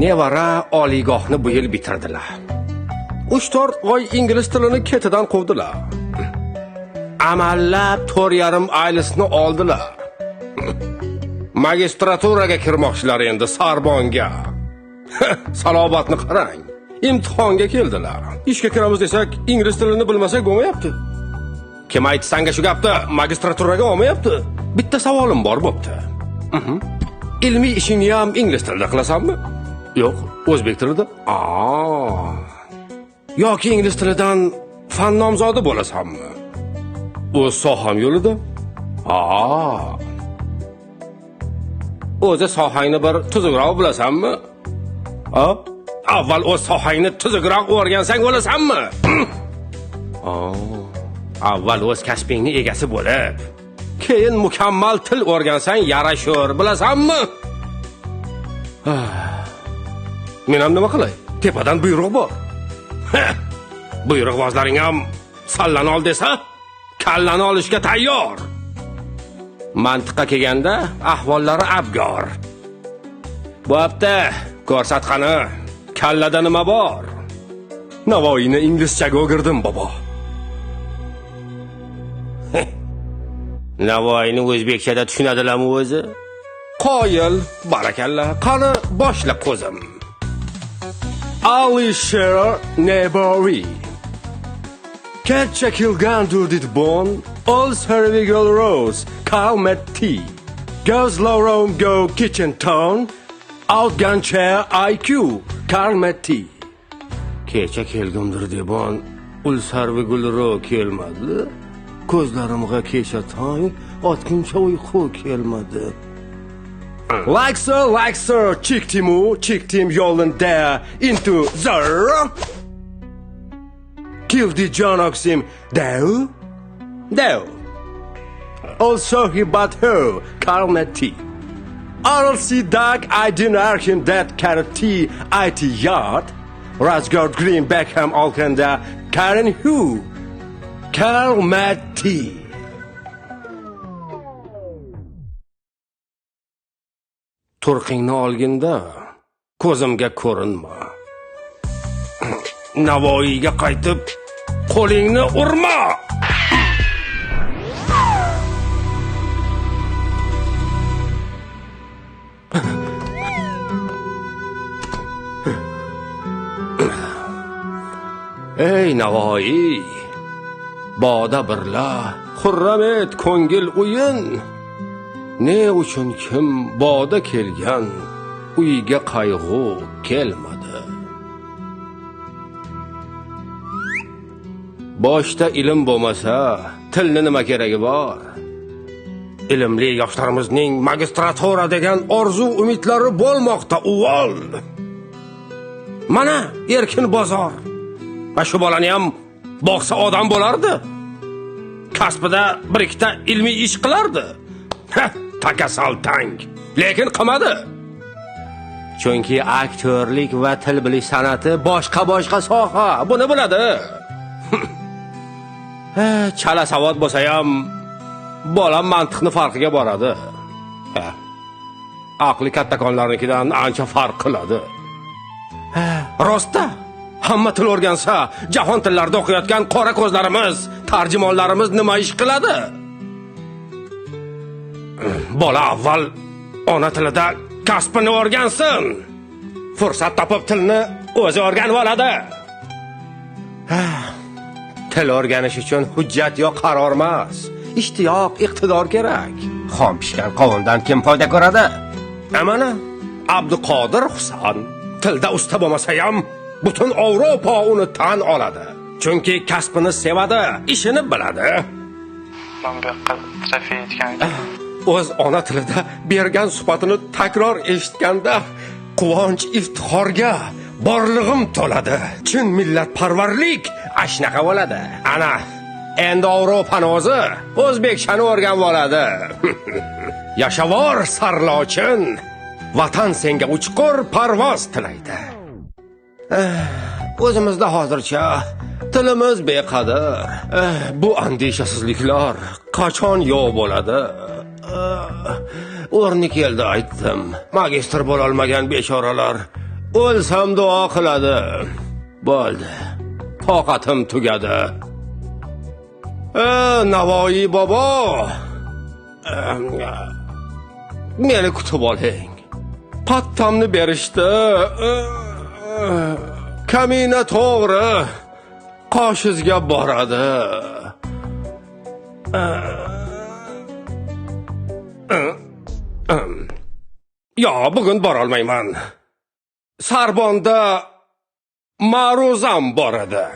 Nevara oliygohni bu yil bitirdilar. 3-4 oy ingliz tilini ketidan quvdilar. Amallab 4,5 oylisini oldilar. Magistraturaga kirmoqchilar endi Sorbonga. Salobatni qarang. Imtihonga keldilar. Ishga kiramiz desak, ingliz tilini bilmasak bo'lmayapti. Kim aytdi senga shu gapni? Magistraturaga olmayapti. Bitta savolim bor bo'pti. Ilmiy ishingni ham ingliz tilida qilasanmi? Yo'q, o'zbek tilida. Yoki ingliz tilidan fan nomzodi bo'lasanmi? O'z soham yo'lida. O'zi sohangni bir tuzukroq bilasanmi? Avval o'z sohangni tuzukroq o'rgansang bo'lasanmi? Avval o'z kasbingni egasi bo'lib, keyin mukammal til o'rgansang yarashur, bilasanmi? Men ham nima qilay? Tepadan buyruq bor. Buyruqbozlaring ham sallan ol desa, kallani olishga tayyor. Mantiqqa kelganda ahvollari abgor. Bu hafta ko'rsatqani kallada nima bor? Navoiyni inglizchaga o'girdim, bobo. Navoiyni o'zbekchada tushunadilarmi o'zi? Qoyil, barakalla. Qani boshla qo'zim. Alisher Navoiy. Catch kilgan dudit bon, all servigal rose, calmet tea. Goes low room go kitchen town, out gun chair IQ, calmet tea. Kecha kelgimdir debon, ul sarvigul ro kelmadi. Ko'zlarimga kecha tong, otguncha uyqu kelmadi. Like sir, chicked him yo'lida into zero. Kill the John Oxim, Deo. Also he but her, Carnetti. RLC Dark, I didn't argue that Carnetti IT yard. Rasgard Green, Beckham, Alkanda, Karen who? Carnetti. Turqingni olginda ko'zimga ko'rinma. Navoiyga qaytib qo'lingni urma. Ey Navoiy, boda birla, xurram et ko'ngil o'yin. Ne uchun kim boda kelgan, uyga qayg'u kelmadi. Boshda ilm bo'lmasa, tilni nima keragi bor? Ilmli yoshlarimizning magistratura degan orzu umidlari bo'lmoqda uvol. Mana erkin bozor. Va shu bolani ham boqsa odam bo'lardi. Kasbida bir ikkita ilmiy ish qilardi. Takasal tang, lekin qilmadi. Chunki aktyorlik va til bilish san'ati boshqa soha, buni biladi. Chala savod bo'lsa ham bolam mantiqni farqiga boradi. Aqli kattakonlarnikidan ancha farq qiladi. Rostda, hamma til o'rgansa, jahon tillarida o'qiyotgan qora ko'zlarimiz, tarjimonlarimiz nima ish qiladi? Bola avval ona tilida kasbini o'rgansin. Fursat topib tilni o'zi o'rganib oladi. Til o'rganish uchun hujjat yo'q qaror emas, ishtiyoq, iqtidor kerak. Xom pishgan qovundan kim foyda ko'radi? Mana Abduqodir Husan tilda usta bo'lmasa ham butun Yevropa uni tan oladi. Chunki kasbini sevadi, ishini biladi. Men bu yoqqa trafiy etgan. O'z ona tilida bergan suhbatini takror eshitganda quvonch iftixorga borlig'im to'ladi. Chin millatparvarlik ashnaqa bo'ladi. Ana, endi Yevropani o'zi o'zbekchani o'rganib oladi. Yashavor sarlochin, vatan senga uchqur parvoz tilaydi. O'zimizda hozircha tilimiz beqadr. Bu andishasizliklar qachon yo'q bo'ladi? O'rni keldi aytdim. Magistr bo'la olmagan bechoralar o'lsam duo qiladi. Bo'ldi. Toqatim tugadi. Navoiy bobo. Meni kutib oling. Pattamni berishdi. Kamina to'g'ri qoshizga boradi. Yo, bugun bora olmayman. Sarbonda ma'ruzam bor edi.